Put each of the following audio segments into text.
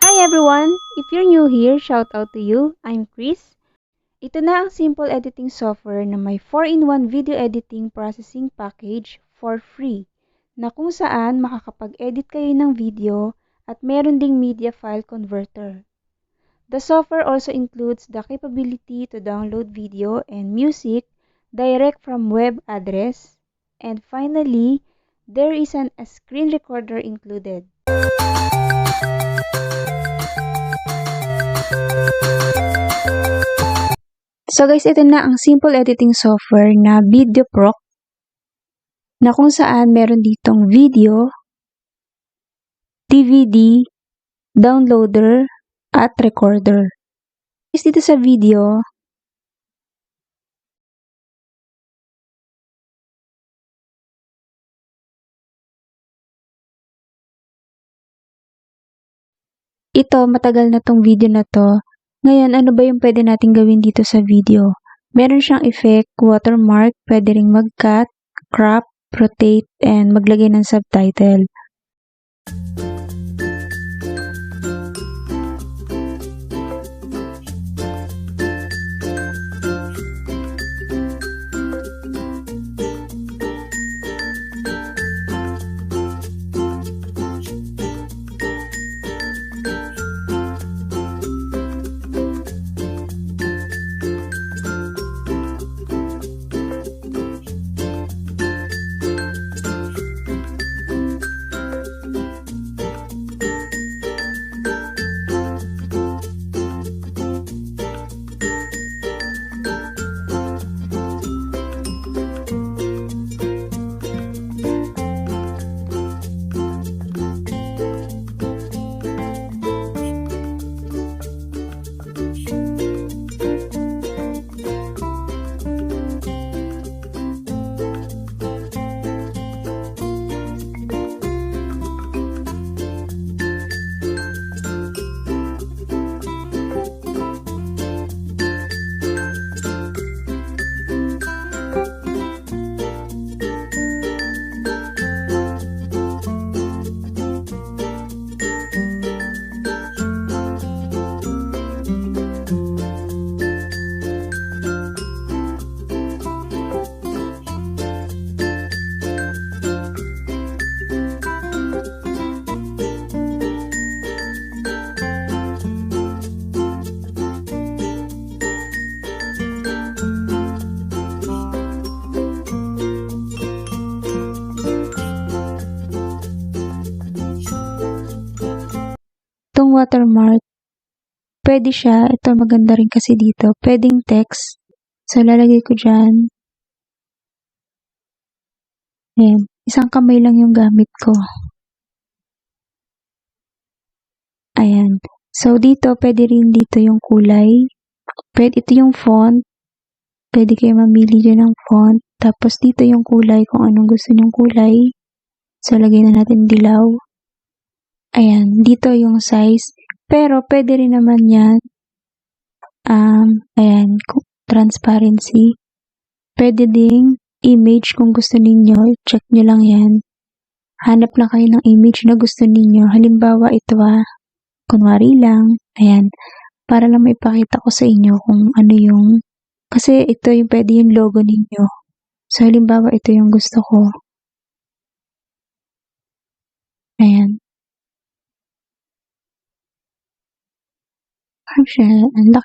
Hi everyone! If you're new here, shout out to you. I'm Chris. Ito na ang simple editing software na may 4-in-1 video editing processing package for free na kung saan makakapag-edit kayo ng video at meron ding media file converter. The software also includes the capability to download video and music direct from web address. And finally, there is a screen recorder included. So guys, ito na ang simple editing software na VIDEOPROC na kung saan meron ditong video, DVD, downloader, at recorder. Guys, dito sa video, ito, matagal na tong video na to. Ngayon, ano ba yung pwede natin gawin dito sa video? Meron siyang effect, watermark, pwede ring mag-cut, crop, rotate, and maglagay ng subtitle. Itong watermark, pwede siya. Ito maganda rin kasi dito. Pwedeng text. So, lalagay ko dyan. Ayan. Isang kamay lang yung gamit ko. Ayan. So, dito, pwede rin dito yung kulay. Pwede, ito yung font. Pwede kayo mamili dyan ng font. Tapos, dito yung kulay kung anong gusto nyong kulay. So, lagay na natin dilaw. Ayan, dito yung size. Pero, pwede rin naman yan. Ayan, transparency. Pwede ding image kung gusto ninyo. Check nyo lang yan. Hanap lang kayo ng image na gusto ninyo. Halimbawa, ito kunwari lang. Ayan, para lang maipakita ko sa inyo kung ano yung, kasi ito yung pwede yung logo ninyo. So, halimbawa, ito yung gusto ko. Ayan.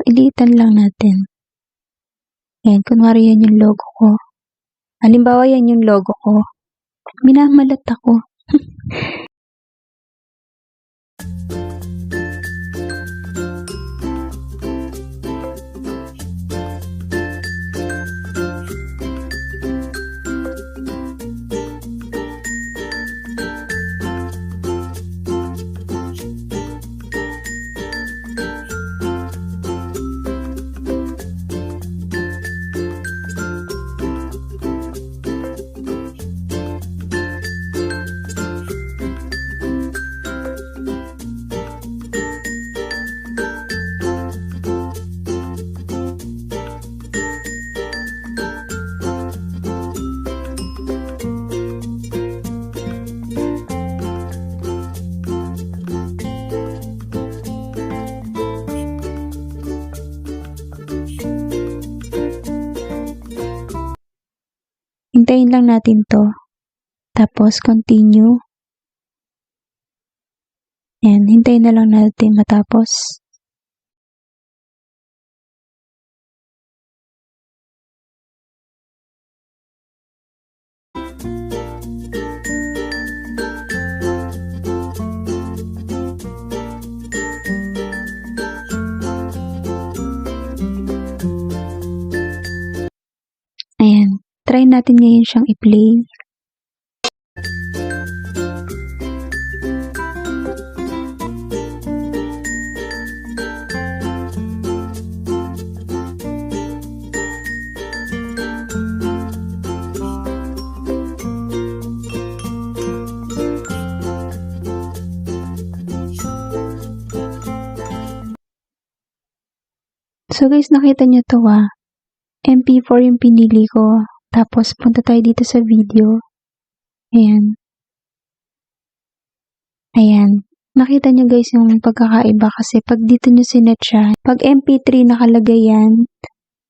Ilitan lang natin. Ayan, kunwari yan yung logo ko. Halimbawa, yan yung logo ko. Minamalat ako. Hintayin lang natin to. Tapos, continue. Ayan, hintayin na lang natin matapos. Ayan, try natin ngayon siyang i-play. So guys, nakita nyo to MP4 yung pinili ko. Tapos, punta tayo dito sa video. Ayan. Ayan. Nakita nyo guys yung pagkakaiba kasi pag dito nyo sinet siya, pag MP3 nakalagay yan,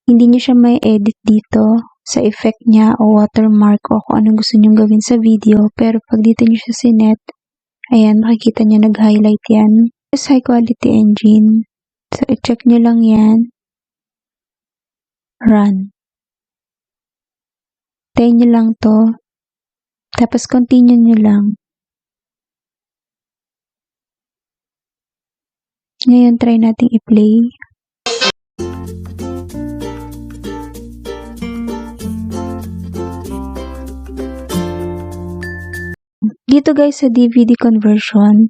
hindi nyo siya may edit dito sa effect niya o watermark o kung anong gusto nyo gawin sa video. Pero pag dito nyo siya sinet, ayan, makikita nyo nag-highlight yan. This high quality engine. So, i-check nyo lang yan. Run. Tayin nyo lang to. Tapos, continue nyo lang. Ngayon, try nating i-play. Dito guys, sa DVD conversion,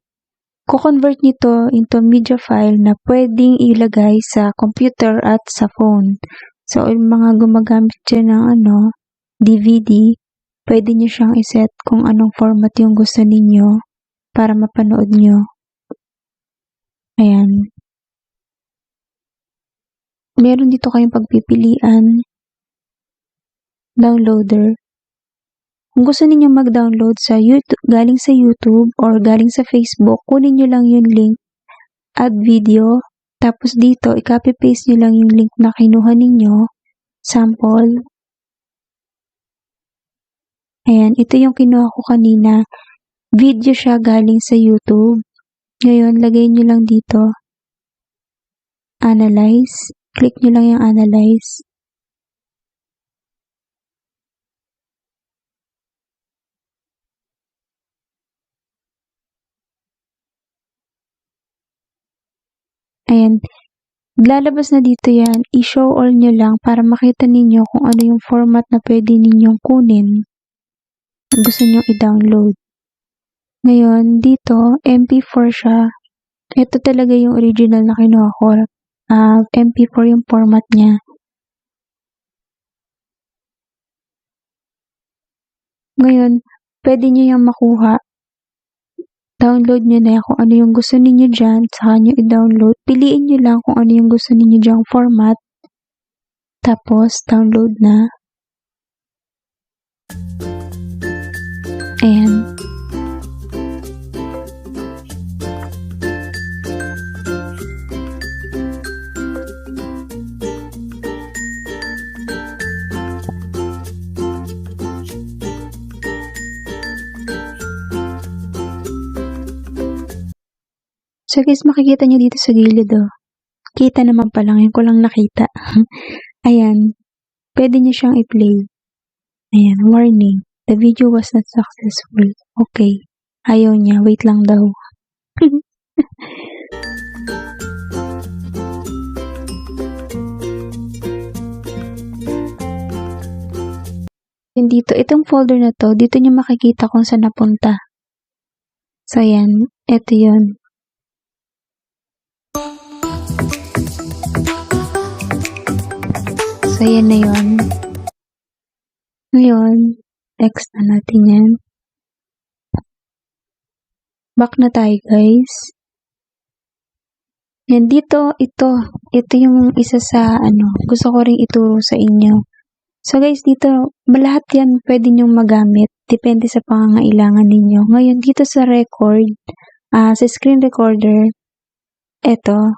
ko-convert nito into media file na pwedeng ilagay sa computer at sa phone. So, yung mga gumagamit dyan ng DVD, pwede nyo siyang iset kung anong format yung gusto ninyo para mapanood nyo. Ayan. Meron dito kayong pagpipilian. Downloader. Kung gusto ninyong mag-download sa YouTube, galing sa YouTube or galing sa Facebook, kunin nyo lang yung link, add video, tapos dito, i-copy-paste nyo lang yung link na kinuha ninyo, sample. Ayan, ito yung kinuha ko kanina. Video siya galing sa YouTube. Ngayon, lagay nyo lang dito, analyze. Click nyo lang yung analyze. Ayan. Lalabas na dito yan. I-show all nyo lang para makita ninyo kung ano yung format na pwede ninyong kunin. Gusto nyo i-download. Ngayon, dito, MP4 siya. Ito talaga yung original na kinuha ko. MP4 yung format niya. Ngayon, pwede nyo yung makuha. Download nyo na kung ano yung gusto ninyo dyan, saka nyo i-download. Piliin nyo lang kung ano yung gusto ninyo dyang format. Tapos, download na. Ayan. So guys, makikita nyo dito sa gilid Kita naman pa lang, yun ko lang nakita. Ayan. Pwede nyo siyang i-play. Ayan, warning. The video was not successful. Okay. Ayaw niya. Wait lang daw. Dito, itong folder na to, dito nyo makikita kung saan napunta. So, ayan. Ito yun. So, yan na yun. Ngayon, text na natin yan. Back na tayo, guys. Yan, dito, ito yung isa sa, gusto ko rin ituro sa inyo. So, guys, dito, lahat yan pwede nyong magamit. Depende sa pangangailangan ninyo. Ngayon, dito sa record, sa screen recorder, ito,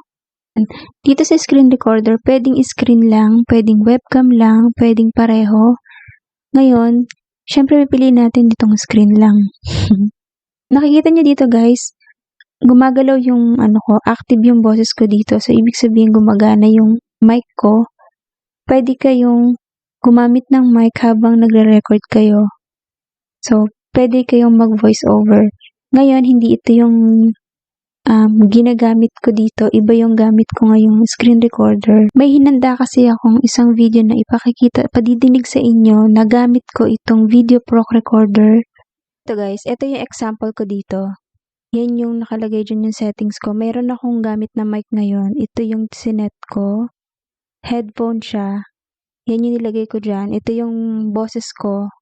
dito sa screen recorder, pwedeng screen lang, pwedeng webcam lang, pwedeng pareho. Ngayon, Siyempre, pipiliin natin ditong screen lang. Nakikita nyo dito guys, gumagalaw yung active yung boses ko dito. So, ibig sabihin gumagana yung mic ko. Pwede kayong gumamit ng mic habang nagre-record kayo. So, pwede kayong mag-voice over. Ngayon, hindi ito yung ginagamit ko dito. Iba yung gamit ko ngayong screen recorder. May hinanda kasi akong isang video na padidinig sa inyo na gamit ko itong VideoProc recorder. Ito guys, ito yung example ko dito. Yan yung nakalagay dyan yung settings ko. Meron akong gamit na mic ngayon. Ito yung sinet ko. Headphone siya. Yan yung nilagay ko dyan. Ito yung boses ko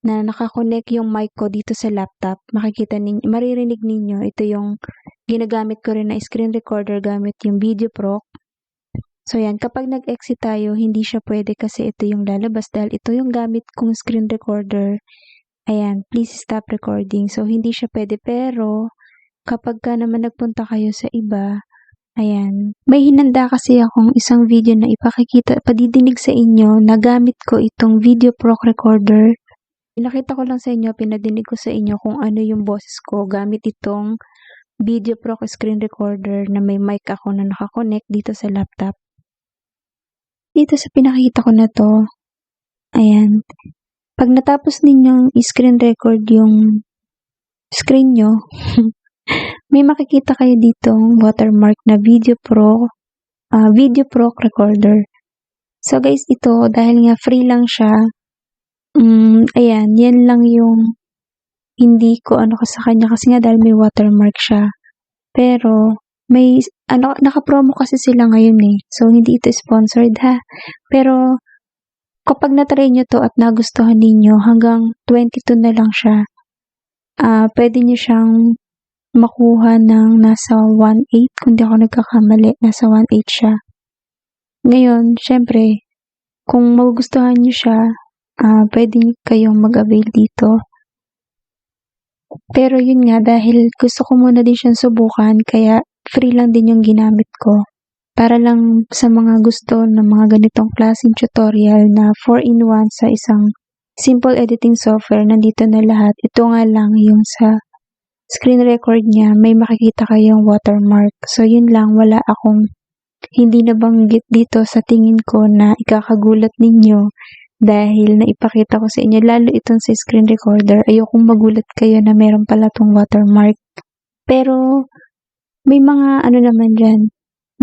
na nakakonect yung mic ko dito sa laptop. Maririnig ninyo. Ito yung ginagamit ko rin na screen recorder gamit yung VideoProc. So yan, kapag nag-exit tayo, hindi siya pwede kasi ito yung lalabas dahil ito yung gamit kong screen recorder. Ayan, please stop recording. So hindi siya pwede, pero kapag ka naman nagpunta kayo sa iba, ayan, may hinanda kasi akong isang video na padidinig sa inyo na gamit ko itong VideoProc recorder. Pinakita ko lang sa inyo, pinadinig ko sa inyo kung ano yung boses ko gamit itong VideoProc screen recorder na may mic ako na nakakonect dito sa laptop. Dito sa pinakita ko na to, ayan, pag natapos ninyong screen record yung screen nyo, may makikita kayo ditong watermark na VideoProc recorder. So guys, ito, dahil nga free lang siya, ayan, yan lang yung hindi ko sa kanya kasi nga dahil may watermark siya. Pero, may, naka-promo kasi sila ngayon eh. So, hindi ito sponsored ha. Pero, kapag natry nyo to at nagustuhan ninyo, hanggang 22 na lang siya. Pwede nyo siyang makuha ng nasa 1.8. Kung di ako nagkakamali, nasa 1.8 siya. Ngayon, syempre, kung magugustuhan nyo siya, pwede kayong mag-avail dito. Pero yun nga, dahil gusto ko muna din siyang subukan, kaya free lang din yung ginamit ko. Para lang sa mga gusto ng mga ganitong klaseng tutorial na 4-in-1 sa isang simple editing software, nandito na lahat. Ito nga lang yung sa screen record niya, may makikita kayong watermark. So yun lang, wala akong hindi nabanggit dito sa tingin ko na ikakagulat ninyo. Dahil naipakita ko sa inyo, lalo itong sa screen recorder, ayokong magulat kayo na meron pala tong watermark. Pero, may mga naman dyan,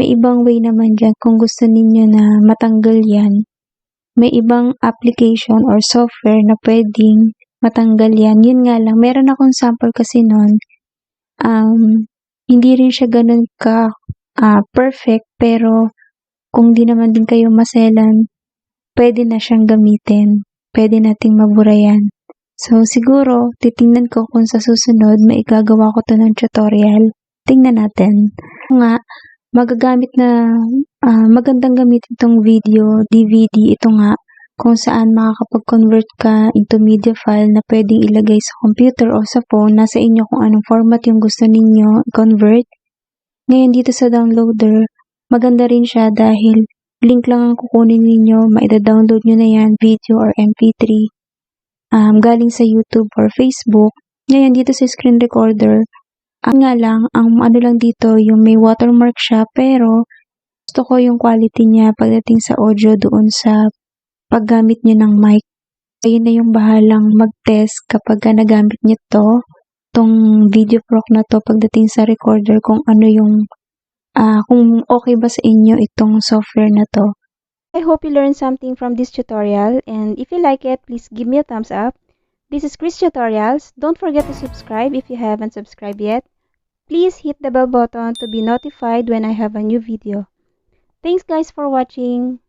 may ibang way naman dyan kung gusto ninyo na matanggal yan. May ibang application or software na pwedeng matanggal yan. Yun nga lang, meron akong sample kasi nun. Hindi rin siya ganun ka perfect, pero kung di naman din kayo maselan, pwede na siyang gamitin. Pwede nating mabura yan. So, siguro, titingnan ko kung sa susunod, maigagawa ko to ng tutorial. Tingnan natin. Nga, magandang gamitin itong video, DVD. Ito nga, kung saan makakapag-convert ka into media file na pwedeng ilagay sa computer o sa phone. Nasa inyo kung anong format yung gusto ninyo i-convert. Ngayon, dito sa downloader, maganda rin siya dahil link lang ang kukunin ninyo, maida-download nyo na yan, video or MP3, galing sa YouTube or Facebook. Ngayon, dito sa screen recorder, nga lang, ang lang dito, yung may watermark siya, pero gusto ko yung quality niya pagdating sa audio doon sa paggamit nyo ng mic. Ayun na yung bahalang mag-test kapag nagamit nyo tong VideoProc na to pagdating sa recorder, kung ano yung kung okay ba sa inyo itong software na to. I hope you learned something from this tutorial, and if you like it, please give me a thumbs up. This is Xris Tutorials. Don't forget to subscribe if you haven't subscribed yet. Please hit the bell button to be notified when I have a new video. Thanks guys for watching.